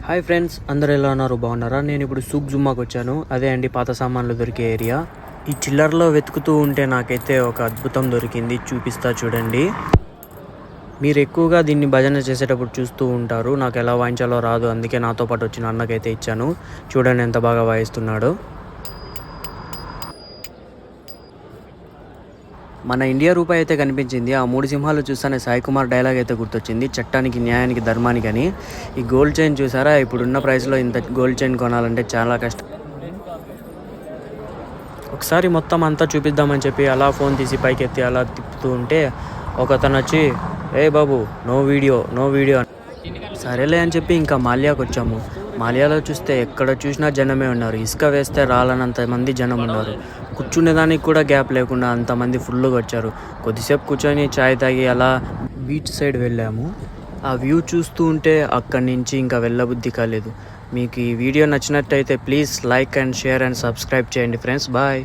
Hi friends, అందరు ఎలా ఉన్నారు? బాగున్నారా? నేను ఇప్పుడు సూక్ జుమ్మాకి వచ్చాను. అదే అండి పాత సామాన్లు దొరికే ఏరియా. ఈ చిల్లర్లో వెతుకుతూ ఉంటే నాకైతే ఒక అద్భుతం దొరికింది, చూపిస్తా చూడండి. మీరు ఎక్కువగా దీన్ని భజన చేసేటప్పుడు చూస్తూ ఉంటారు. నాకు ఎలా వాయించాలో రాదు, అందుకే నాతో పాటు వచ్చిన అన్నకైతే ఇచ్చాను. చూడండి ఎంత బాగా వాయిస్తున్నాడో. మన ఇండియా రూపాయి అయితే కనిపించింది. ఆ 3 సింహాలు చూస్తానే సాయి కుమార్ డైలాగ్ అయితే గుర్తొచ్చింది, చట్టానికి, న్యాయానికి, ధర్మానికి అని. ఈ గోల్డ్ చైన్ చూసారా? ఇప్పుడున్న ప్రైస్లో ఇంత గోల్డ్ చైన్ కొనాలంటే చాలా కష్టం. ఒకసారి మొత్తం అంతా చూపిద్దామని చెప్పి అలా ఫోన్ తీసి పైకి ఎత్తి అలా తిప్పుతూ ఉంటే ఒకతను వచ్చి, ఏ బాబు, నో వీడియో. సరేలే అని చెప్పి ఇంకా మాల్యాకి వచ్చాము. మాల్యాలో చూస్తే ఎక్కడ చూసినా జనమే ఉన్నారు. ఇసుక వేస్తే రాలనంత మంది జనం ఉన్నారు. కూర్చునేదానికి కూడా గ్యాప్ లేకుండా అంతమంది ఫుల్గా వచ్చారు. కొద్దిసేపు కూర్చొని చాయ్ తాగి అలా బీచ్ సైడ్ వెళ్ళాము. ఆ వ్యూ చూస్తూ ఉంటే అక్కడి నుంచి ఇంకా వెళ్ళబుద్ధి కాలేదు. మీకు ఈ వీడియో నచ్చినట్టయితే please like and share and subscribe చేయండి ఫ్రెండ్స్. బాయ్.